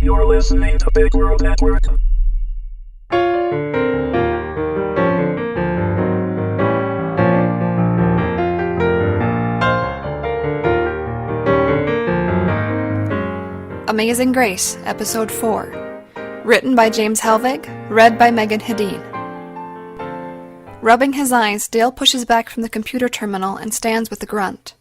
You're listening to Big World Network. Amazing Grace, Episode 4. Written by James Hellvig, read by Meagan Hedin. Rubbing his eyes, Dale pushes back from the computer terminal and stands with a grunt.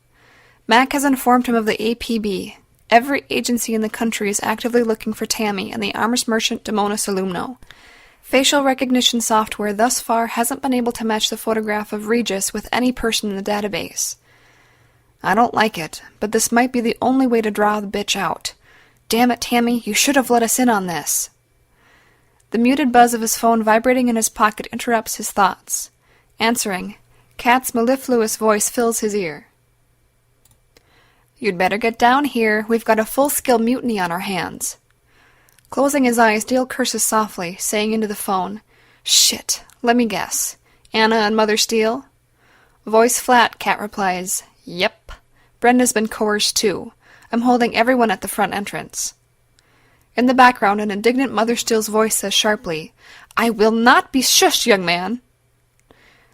Mac has informed him of the APB. Every agency in the country is actively looking for Tammy and the arms merchant Demonis Alumno. Facial recognition software thus far hasn't been able to match the photograph of Regis with any person in the database. I don't like it, but this might be the only way to draw the bitch out. Damn it, Tammy, you should have let us in on this. The muted buzz of his phone vibrating in his pocket interrupts his thoughts. Answering, Kat's mellifluous voice fills his ear. You'd better get down here. We've got a full-scale mutiny on our hands. Closing his eyes, Dale curses softly, saying into the phone, Shit, let me guess. Anna and Mother Steele? Voice flat, Kat replies, Yep. Brenda's been coerced too. I'm holding everyone at the front entrance. In the background, an indignant Mother Steele's voice says sharply, I will not be shushed, young man.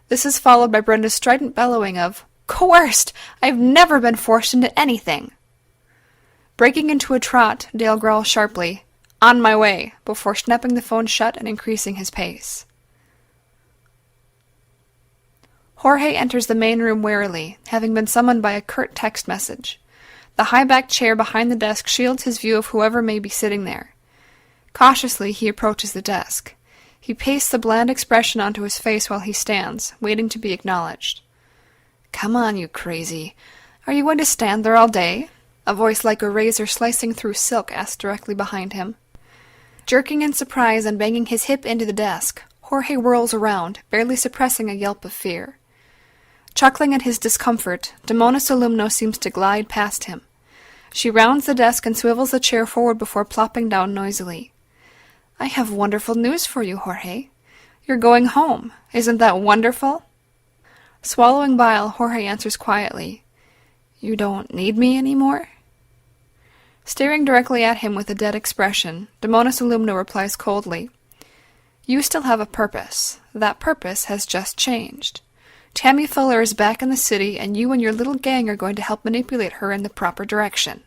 This is followed by Brenda's strident bellowing of, Coerced! I've never been forced into anything. Breaking into a trot, Dale growls sharply, On my way, before snapping the phone shut and increasing his pace. Jorge enters the main room warily, having been summoned by a curt text message. The high-backed chair behind the desk shields his view of whoever may be sitting there. Cautiously, he approaches the desk. He pastes the bland expression onto his face while he stands, waiting to be acknowledged. Come on, you crazy. Are you going to stand there all day? A voice like a razor slicing through silk asks directly behind him. Jerking in surprise and banging his hip into the desk, Jorge whirls around, barely suppressing a yelp of fear. Chuckling at his discomfort, Demonis Alumno seems to glide past him. She rounds the desk and swivels the chair forward before plopping down noisily. I have wonderful news for you, Jorge. You're going home. Isn't that wonderful? Swallowing bile, Jorge answers quietly, You don't need me anymore? Staring directly at him with a dead expression, Demonis Alumno replies coldly, You still have a purpose. That purpose has just changed. Tammy Fuller is back in the city, and you and your little gang are going to help manipulate her in the proper direction.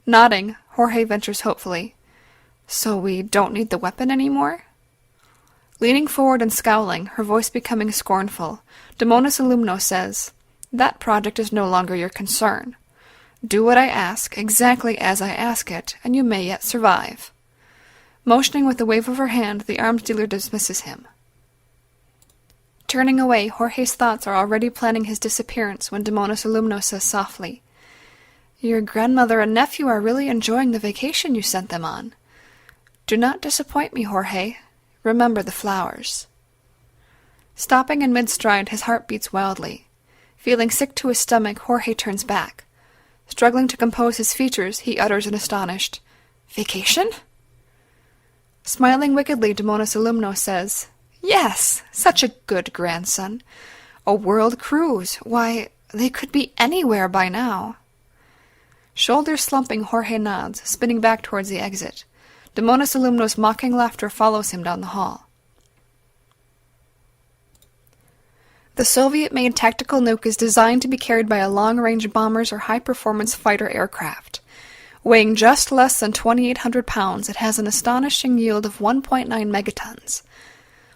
Nodding, Jorge ventures hopefully, So we don't need the weapon anymore? Leaning forward and scowling, her voice becoming scornful, Demonis Alumno says, That project is no longer your concern. Do what I ask, exactly as I ask it, and you may yet survive. Motioning with a wave of her hand, the arms dealer dismisses him. Turning away, Jorge's thoughts are already planning his disappearance when Demonis Alumno says softly, Your grandmother and nephew are really enjoying the vacation you sent them on. Do not disappoint me, Jorge. Remember the flowers. Stopping in mid-stride, his heart beats wildly. Feeling sick to his stomach, Jorge turns back. Struggling to compose his features, he utters an astonished, Vacation? Smiling wickedly, Demonis Alumno says, Yes, such a good grandson. A world cruise. Why, they could be anywhere by now. Shoulders slumping, Jorge nods, spinning back towards the exit. Demonis Alumno's mocking laughter follows him down the hall. The Soviet-made tactical nuke is designed to be carried by a long-range bombers or high-performance fighter aircraft. Weighing just less than 2,800 pounds, it has an astonishing yield of 1.9 megatons.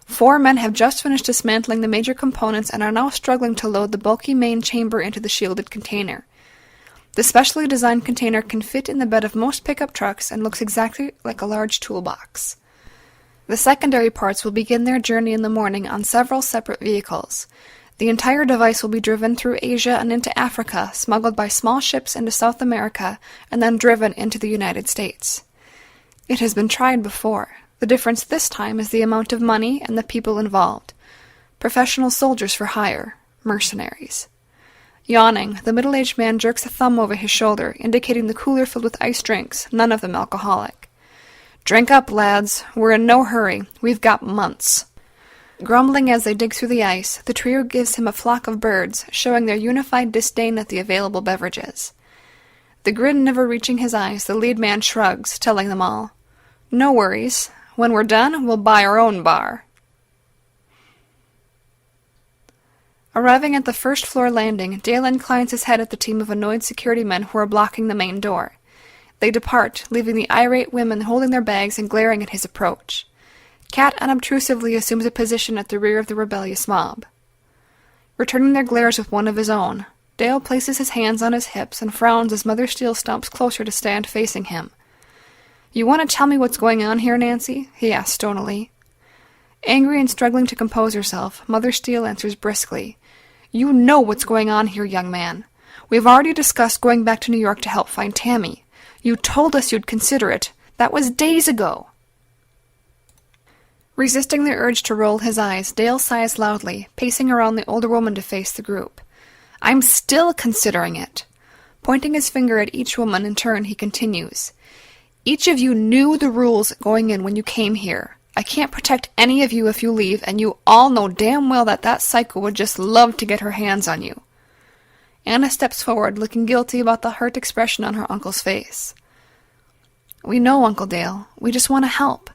4 men have just finished dismantling the major components and are now struggling to load the bulky main chamber into the shielded container. The specially designed container can fit in the bed of most pickup trucks and looks exactly like a large toolbox. The secondary parts will begin their journey in the morning on several separate vehicles. The entire device will be driven through Asia and into Africa, smuggled by small ships into South America, and then driven into the United States. It has been tried before. The difference this time is the amount of money and the people involved. Professional soldiers for hire, mercenaries. Yawning, the middle-aged man jerks a thumb over his shoulder, indicating the cooler filled with iced drinks, none of them alcoholic. Drink up, lads. We're in no hurry. We've got months. Grumbling as they dig through the ice, the trio gives him a flock of birds, showing their unified disdain at the available beverages. The grin never reaching his eyes, the lead man shrugs, telling them all, "No worries. When we're done, we'll buy our own bar." Arriving at the first-floor landing, Dale inclines his head at the team of annoyed security men who are blocking the main door. They depart, leaving the irate women holding their bags and glaring at his approach. Kat unobtrusively assumes a position at the rear of the rebellious mob. Returning their glares with one of his own, Dale places his hands on his hips and frowns as Mother Steele stomps closer to stand facing him. "You want to tell me what's going on here, Nancy?" he asks stonily. Angry and struggling to compose herself, Mother Steele answers briskly, "You know what's going on here, young man. We've already discussed going back to New York to help find Tammy. You told us you'd consider it. That was days ago." Resisting the urge to roll his eyes, Dale sighs loudly, pacing around the older woman to face the group. "I'm still considering it." Pointing his finger at each woman in turn, he continues, "Each of you knew the rules going in when you came here. I can't protect any of you if you leave, and you all know damn well that psycho would just love to get her hands on you." Anna steps forward, looking guilty about the hurt expression on her uncle's face. "We know, Uncle Dale. We just want to help.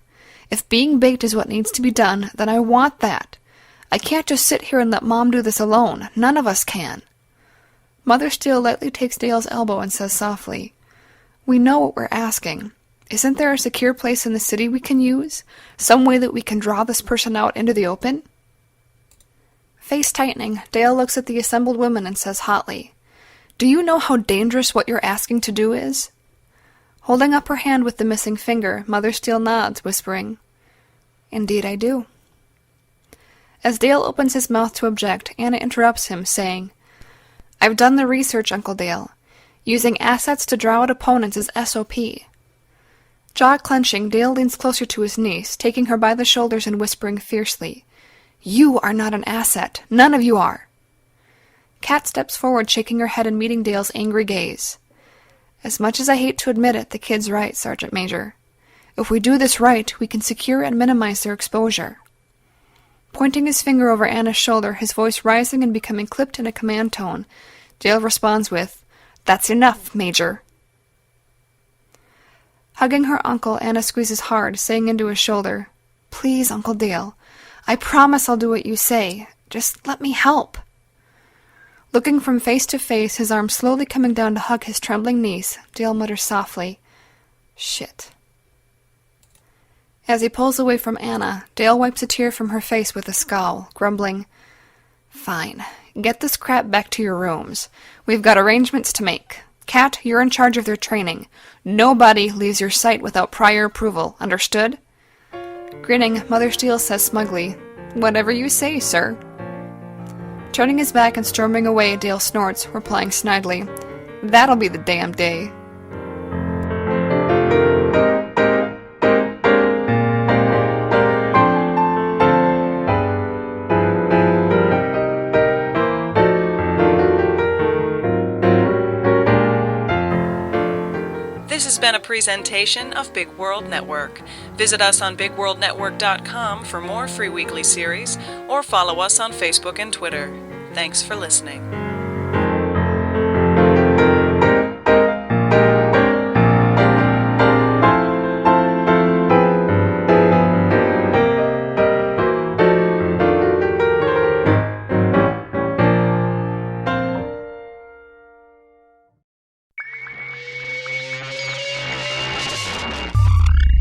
If being baked is what needs to be done, then I want that. I can't just sit here and let Mom do this alone. None of us can." Mother Steele lightly takes Dale's elbow and says softly, "We know what we're asking. Isn't there a secure place in the city we can use? Some way that we can draw this person out into the open?" Face tightening, Dale looks at the assembled women and says hotly, "Do you know how dangerous what you're asking to do is?" Holding up her hand with the missing finger, Mother Steele nods, whispering, "Indeed I do." As Dale opens his mouth to object, Anna interrupts him, saying, "I've done the research, Uncle Dale. Using assets to draw out opponents is SOP. Jaw clenching, Dale leans closer to his niece, taking her by the shoulders and whispering fiercely, "You are not an asset. None of you are." Kat steps forward, shaking her head and meeting Dale's angry gaze. "As much as I hate to admit it, the kid's right, Sergeant Major. If we do this right, we can secure and minimize their exposure." Pointing his finger over Anna's shoulder, his voice rising and becoming clipped in a command tone, Dale responds with, "That's enough, Major." Hugging her uncle, Anna squeezes hard, saying into his shoulder, "Please, Uncle Dale, I promise I'll do what you say. Just let me help." Looking from face to face, his arm slowly coming down to hug his trembling niece, Dale mutters softly, "Shit." As he pulls away from Anna, Dale wipes a tear from her face with a scowl, grumbling, "Fine. Get this crap back to your rooms. We've got arrangements to make. Kat, you're in charge of their training. Nobody leaves your site without prior approval. Understood?" Grinning, Mother Steele says smugly, "Whatever you say, sir." Turning his back and storming away, Dale snorts, replying snidely, "That'll be the damn day." This has been a presentation of Big World Network. Visit us on BigWorldNetwork.com for more free weekly series, or follow us on Facebook and Twitter. Thanks for listening.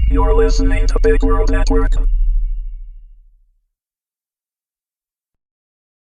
You're listening to Big World Network.